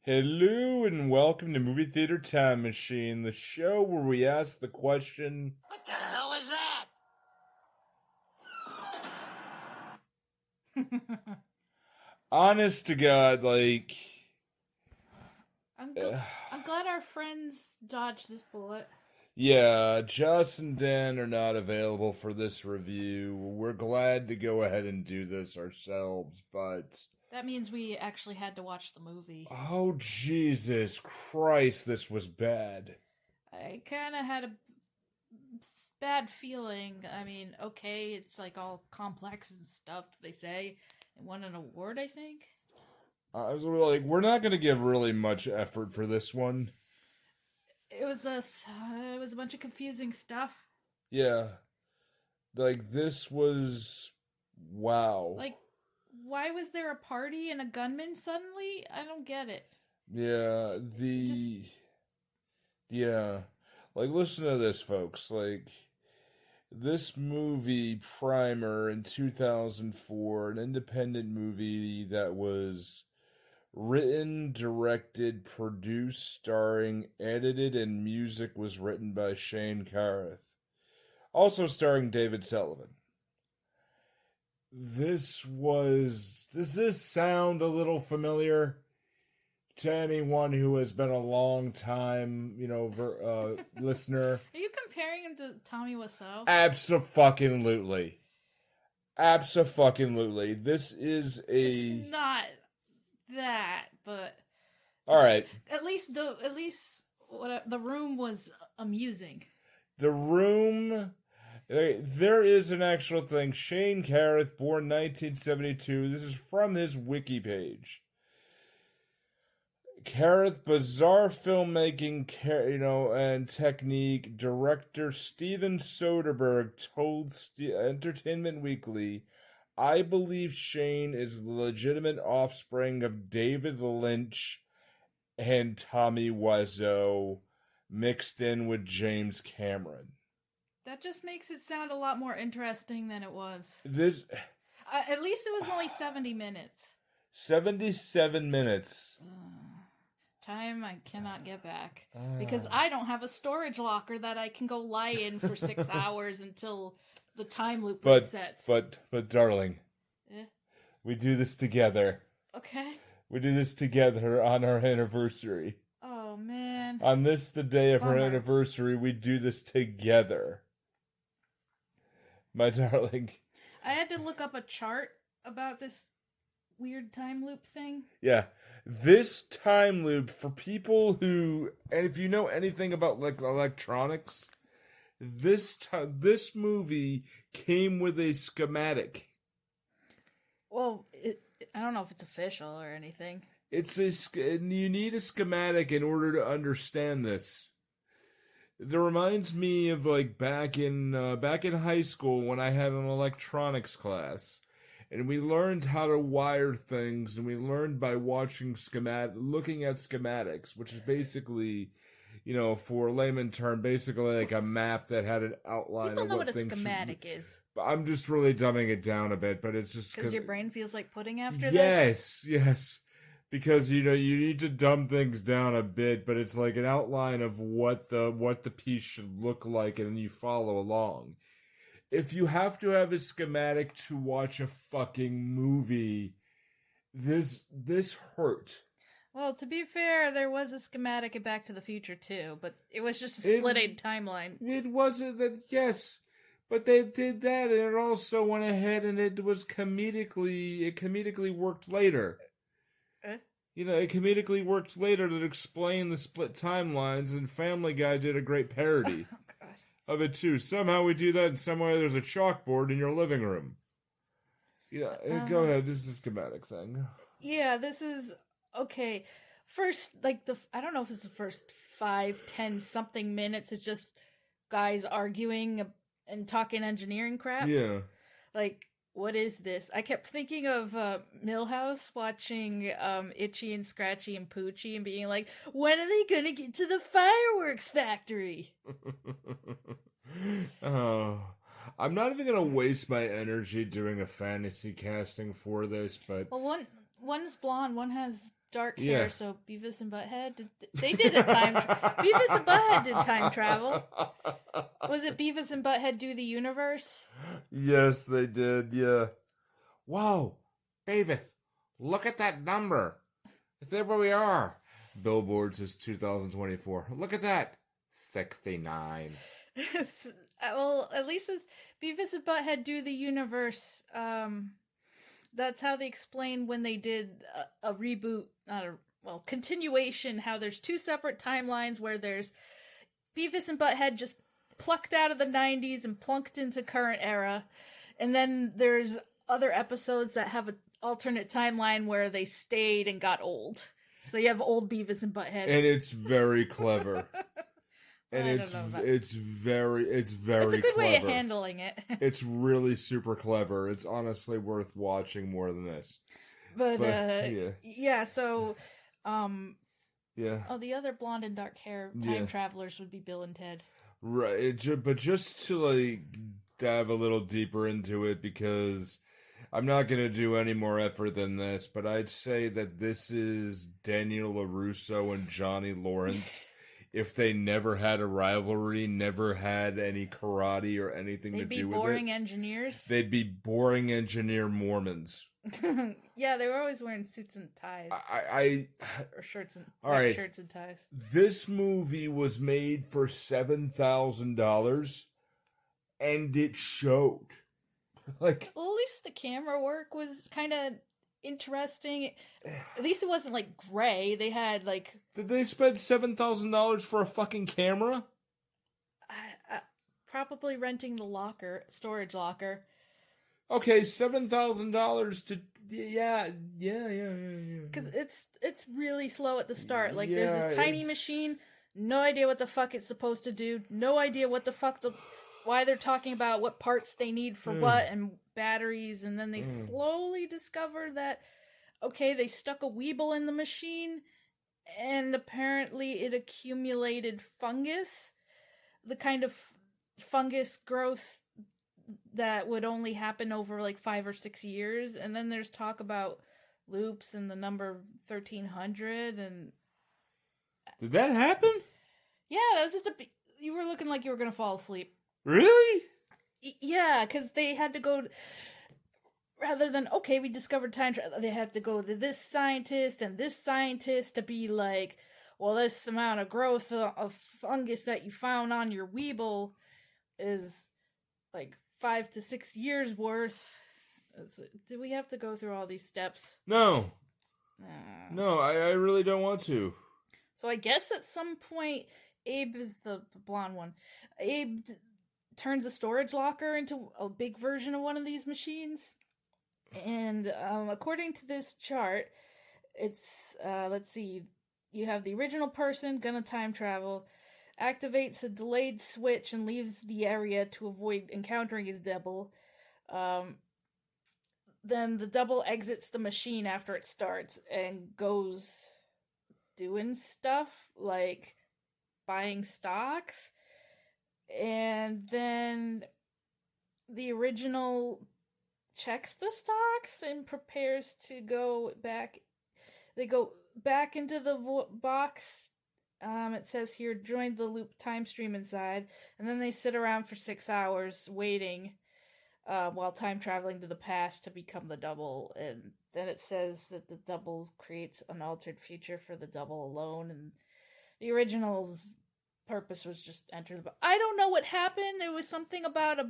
Hello and welcome to Movie Theater Time Machine, the show where we ask the question, What the hell is that? honest to God, like, I'm glad our friends dodged this bullet. yeah, Joss and Dan are not available for this review. We're glad to go ahead and do this ourselves, but That means we actually had to watch the movie. oh, Jesus Christ, this was bad. I kind of had a bad feeling. I mean, okay, it's like all complex and stuff, they say. It won an award, I think. I was like, we're not going to give really much effort for this one. It was a bunch of confusing stuff. Yeah. Like, this was... wow. Like, why was there a party and a gunman suddenly? I don't get it. Yeah, yeah. Like, listen to this, folks. Like, this movie, Primer, in 2004, an independent movie that was written, directed, produced, starring, edited, and music was written by Shane Carruth. Also starring David Sullivan. Does this sound a little familiar to anyone who has been a long time, listener? Are you comparing him to Tommy Wiseau? Abso-fucking-lutely. Abso-fucking-lutely. This is It's not that, but alright. At least the room was amusing. The Room... There is an actual thing. Shane Carruth, born 1972. This is from his wiki page. Carruth, bizarre filmmaking, and technique. Director Steven Soderbergh told Entertainment Weekly, "I believe Shane is the legitimate offspring of David Lynch and Tommy Wiseau mixed in with James Cameron." That just makes it sound a lot more interesting than it was. At least it was only 70 minutes. 77 minutes. Time I cannot get back. Because I don't have a storage locker that I can go lie in for 6 hours until the time loop resets. But, darling, we do this together. Okay. We do this together on our anniversary. Oh, man. On this, the day of our anniversary, we do this together. My darling. I had to look up a chart about this weird time loop thing. Yeah. This time loop, for people who, and if you know anything about like electronics, this movie came with a schematic. Well, I don't know if it's official or anything. You need a schematic in order to understand this. It reminds me of like back in high school when I had an electronics class, and we learned how to wire things, and we learned by looking at schematics, which is basically, for layman term, basically like a map that had an outline. People know what a schematic is. I'm just really dumbing it down a bit, but it's just because your brain feels like pudding after this. Yes. Because you need to dumb things down a bit, but it's like an outline of what the piece should look like, and you follow along. If you have to have a schematic to watch a fucking movie, this hurt. Well, to be fair, there was a schematic in Back to the Future too, but it was just a split timeline. It wasn't that, yes, but they did that, and it also went ahead and it comedically worked later. It comedically worked later to explain the split timelines, and Family Guy did a great parody of it too. Somehow we do that, and somewhere there's a chalkboard in your living room. Yeah, go ahead. This is a schematic thing. Yeah, this is okay. First, I don't know if it's the first 5, 10 something minutes. It's just guys arguing and talking engineering crap. Yeah. Like, what is this? I kept thinking of Millhouse watching Itchy and Scratchy and Poochie and being like, when are they going to get to the fireworks factory? Oh, I'm not even going to waste my energy doing a fantasy casting for this, but... Well, one's blonde, one has dark Yeah. hair, so Beavis and Butthead, they did a time... Beavis and Butthead did time travel. Was it Beavis and Butthead Do the Universe? Yes, they did, yeah. Whoa, Beavis, look at that number. There where we are. Billboard says 2024. Look at that. 69. Well, at least with Beavis and Butthead Do the Universe, that's how they explain when they did a reboot, continuation, how there's two separate timelines where there's Beavis and Butthead just plucked out of the 90s and plunked into current era. And then there's other episodes that have an alternate timeline where they stayed and got old. So you have old Beavis and Butthead. And it's very clever. And it's very It's a good clever. way of handling it. It's really super clever. It's honestly worth watching more than this. But yeah. So Yeah. Oh, the other blonde and dark hair time travelers would be Bill and Ted. Right, but just to like dive a little deeper into it, because I'm not going to do any more effort than this, but I'd say that this is Daniel LaRusso and Johnny Lawrence. If they never had a rivalry, never had any karate or anything to do with it. They'd be boring engineers. They'd be boring engineer Mormons. Yeah, they were always wearing suits and ties. Or shirts and shirts and ties. This movie was made for $7,000, and it showed. Like, well, at least the camera work was kind of interesting. At least it wasn't like gray. They had like. Did they spend $7,000 for a fucking camera? Probably renting the storage locker. Okay, $7,000 to yeah. Because it's really slow at the start. Like there's this tiny machine, no idea what the fuck it's supposed to do, no idea what the fuck why they're talking about what parts they need for what and batteries, and then they slowly discover that they stuck a Weeble in the machine, and apparently it accumulated fungus, the kind of fungus growth that would only happen over like 5 or 6 years. And then there's talk about loops and the number 1300. And did that happen? Yeah, that was at you were looking like you were gonna fall asleep. Really? Yeah, because they had to go, rather than we discovered time travel, they had to go to this scientist and this scientist to be like, well, this amount of growth of fungus that you found on your Weeble is like 5 to 6 years worth. Do we have to go through all these steps? No. No, I really don't want to. So I guess at some point, Abe is the blonde one. Abe turns a storage locker into a big version of one of these machines. And according to this chart, it's, let's see, you have the original person gonna time travel, activates a delayed switch and leaves the area to avoid encountering his double. Then the double exits the machine after it starts and goes doing stuff like buying stocks. And then the original checks the stocks and prepares to go back. They go back into the box. It says here, join the loop time stream inside. And then they sit around for 6 hours waiting while time traveling to the past to become the double. And then it says that the double creates an altered future for the double alone. And the original's purpose was just enter the box. I don't know what happened. There was something about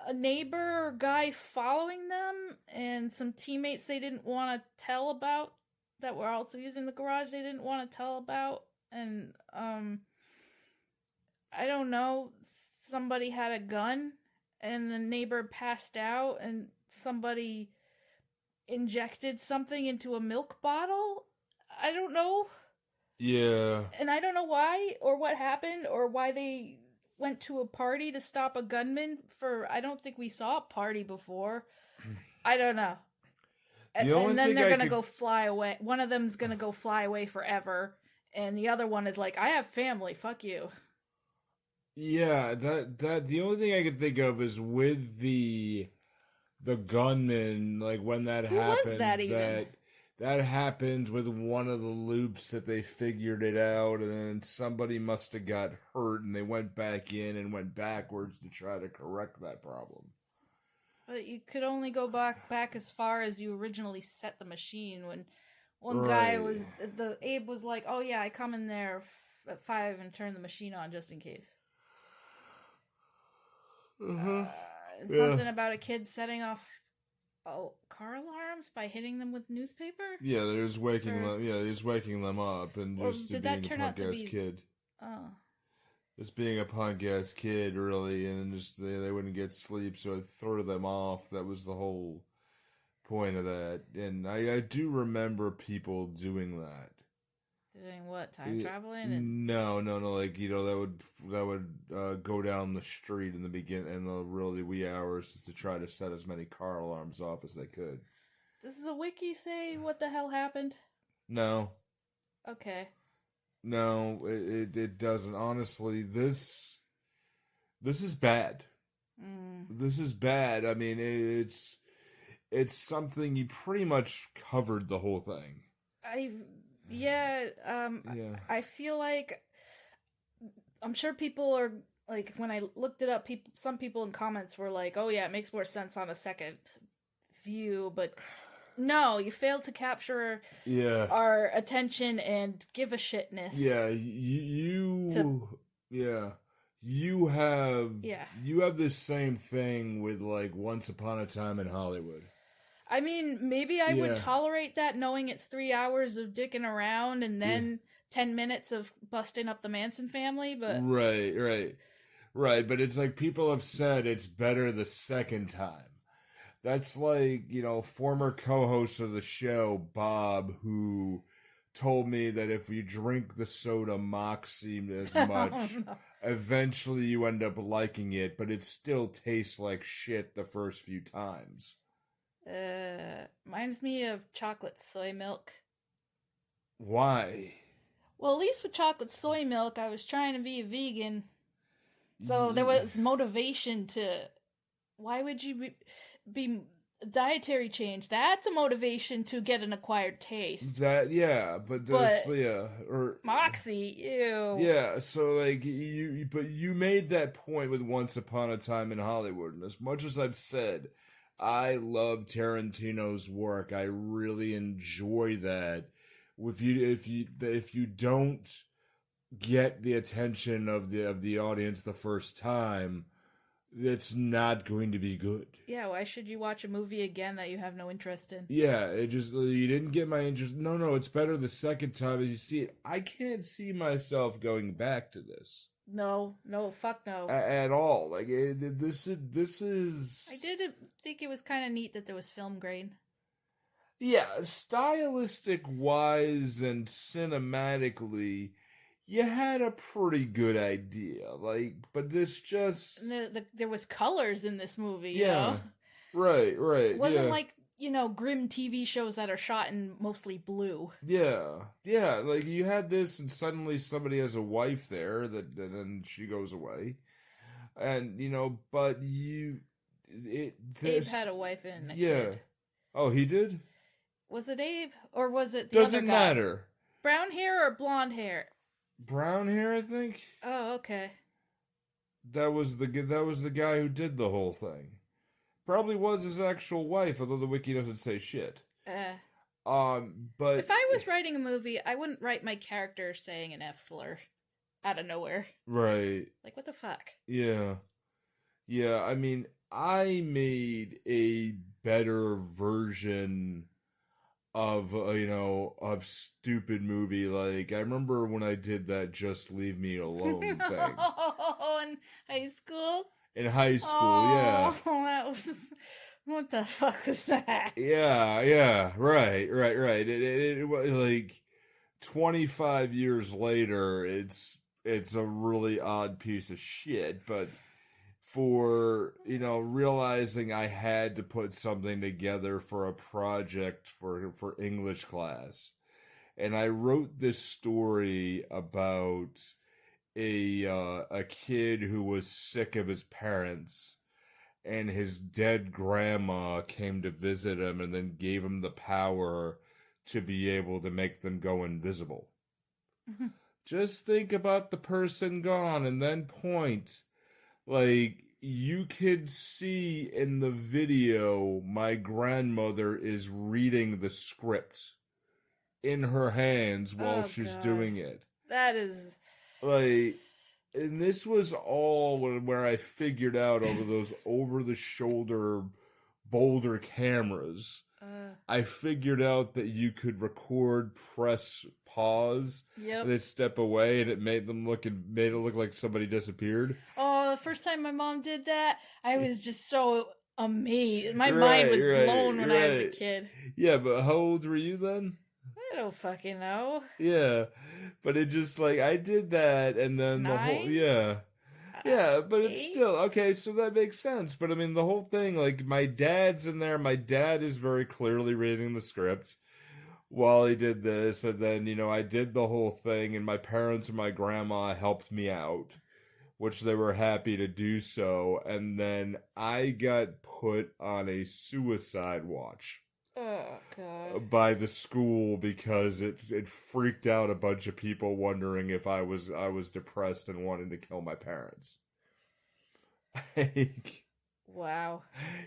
a neighbor or guy following them and some teammates they didn't want to tell about that were also using the garage they didn't want to tell about. And I don't know, somebody had a gun and the neighbor passed out and somebody injected something into a milk bottle. I don't know. Yeah. And I don't know why or what happened or why they went to a party to stop a gunman I don't think we saw a party before. I don't know. And then they're going to go fly away. One of them's going to go fly away forever. And the other one is like, I have family. Fuck you. Yeah, that the only thing I could think of is with the gunman, like when that happened. Who was that even? that happened with one of the loops that they figured it out, and then somebody must have got hurt, and they went back in and went backwards to try to correct that problem. But you could only go back as far as you originally set the machine. When one Right. guy was, Abe was like, "Oh yeah, I come in there at 5 and turn the machine on just in case." Something about a kid setting off car alarms by hitting them with newspaper. Yeah, they was waking them. Yeah, he was waking them up, and Or just did being that a turn out punk to ass be? kid. Oh, Just being a punk ass kid, really, and just they wouldn't get sleep, so it threw them off. That was the whole point of that. And I do remember people doing that. doing what? Time traveling? And... No. Like, that would go down the street in the really wee hours just to try to set as many car alarms off as they could. Does the wiki say what the hell happened? No. Okay. No, it doesn't. Honestly, this is bad. This is bad. I mean, it's something you pretty much covered the whole thing. I feel like I'm sure people are like, when I looked it up, some people in comments were like, "Oh yeah, it makes more sense on a second view," but no, you failed to capture our attention and give a shitness. Yeah, you have this same thing with like Once Upon a Time in Hollywood. I mean, maybe I would tolerate that, knowing it's 3 hours of dicking around and then 10 minutes of busting up the Manson family, but... Right, but it's like people have said it's better the second time. That's like, former co-host of the show, Bob, who told me that if you drink the soda Moxie as much, eventually you end up liking it, but it still tastes like shit the first few times. Reminds me of chocolate soy milk. Why? Well, at least with chocolate soy milk, I was trying to be a vegan. So there was motivation to... Why would you be dietary change? That's a motivation to get an acquired taste. But Moxie, ew. Yeah, so like you made that point with Once Upon a Time in Hollywood, and as much as I've said I love Tarantino's work, I really enjoy that. If you don't get the attention of the audience the first time, it's not going to be good. Yeah, why should you watch a movie again that you have no interest in? Yeah, you didn't get my interest. No, it's better the second time you see it. I can't see myself going back to this. No, fuck no. At all. Like, this is... I did think it was kind of neat that there was film grain. Yeah, stylistic-wise and cinematically... You had a pretty good idea, but this just... There was colors in this movie, you know? Right. It wasn't like, grim TV shows that are shot in mostly blue. Yeah, like you had this and suddenly somebody has a wife there, and then she goes away. And, but Abe had a wife and a kid. Oh, he did? Was it Abe, or was it the other guy? Doesn't matter. Brown hair or blonde hair? Brown hair, I think. Oh, okay. That was the guy who did the whole thing. Probably was his actual wife, although the wiki doesn't say shit. But if I was writing a movie, I wouldn't write my character saying an F slur out of nowhere. Right. Like, what the fuck? Yeah. I mean, I made a better version of of stupid movie. Like, I remember when I did that Just Leave Me Alone thing. Oh, in high school? In high school, yeah. Oh, that was... What the fuck was that? Yeah, right. It was like 25 years later, it's a really odd piece of shit, but for, realizing I had to put something together for a project for English class. And I wrote this story about a kid who was sick of his parents, and his dead grandma came to visit him and then gave him the power to be able to make them go invisible. Just think about the person gone and then point. Like, you could see in the video, my grandmother is reading the script in her hands while she's doing it. That is... Like, and this was all where I figured out over those over-the-shoulder Boulder cameras. I figured out that you could record, press pause, and then step away, and it made it look like somebody disappeared. Oh, the first time my mom did that, I was just so amazed. My mind was blown when I was a kid. Yeah, but how old were you then? I don't fucking know. Yeah, but it just like I did that, and then 9? the whole yeah, but it's 8? still okay. So that makes sense. But I mean, the whole thing, like my dad's in there. My dad is very clearly reading the script while he did this, and then I did the whole thing, and my parents and my grandma helped me out, which they were happy to do so. And then I got put on a suicide watch. Oh, God. By the school because it freaked out a bunch of people wondering if I was depressed and wanted to kill my parents. Wow.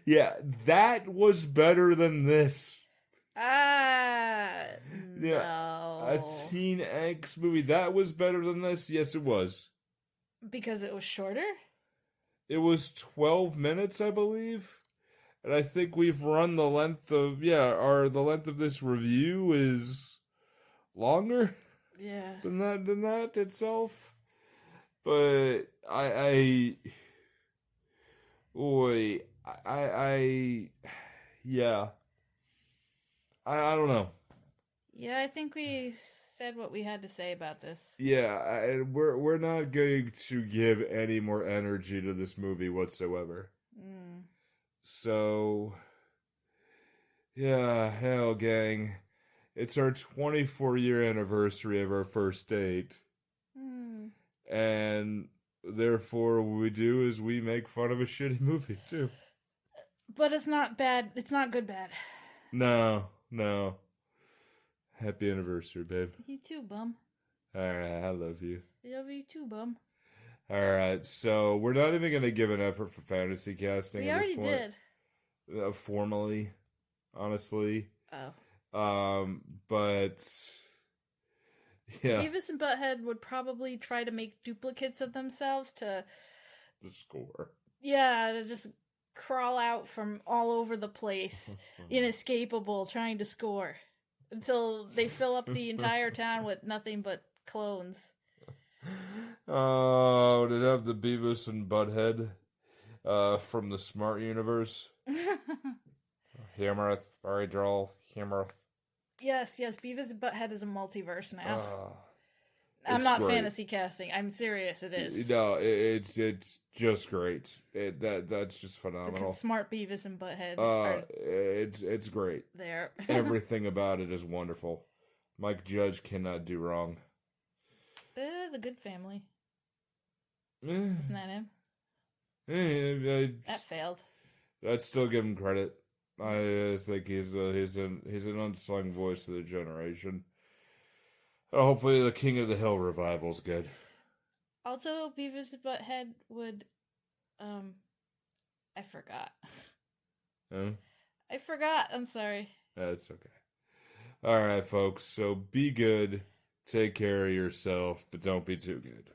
Yeah, that was better than this. No. A teen angst movie. That was better than this? Yes, it was. Because it was shorter? It was 12 minutes, I believe. And I think we've run the length of the length of this review is longer than that itself. But I don't know. Yeah, I think we said what we had to say about this. Yeah, we're not going to give any more energy to this movie whatsoever. So, yeah, hell, gang. It's our 24-year anniversary of our first date. And therefore, what we do is we make fun of a shitty movie, too. But it's not bad. It's not good bad. No. Happy anniversary, babe. You too, bum. Alright, I love you. I love you too, bum. Alright, so we're not even going to give an effort for fantasy casting at this point. We already did. Formally, honestly. Oh. But yeah. Beavis and Butthead would probably try to make duplicates of themselves to score. Yeah, to just crawl out from all over the place, inescapable, trying to score until they fill up the entire town with nothing but clones. Oh, did it have the Beavis and Butthead from the Smart Universe? Humor, very droll, humor. Yes, Beavis and Butthead is a multiverse now. I'm It's not great. fantasy casting. I'm serious. It is. No, it's just great. That's just phenomenal. The smart Beavis and Butthead. It's great. There. Everything about it is wonderful. Mike Judge cannot do wrong. The Good Family. Isn't that him? That failed. I'd still give him credit. I think he's an unsung voice of the generation. Hopefully, the King of the Hill revival's good. Also, Beavis and Butthead would, I forgot. Huh? I forgot. I'm sorry. That's okay. All right, folks. So be good. Take care of yourself, but don't be too good.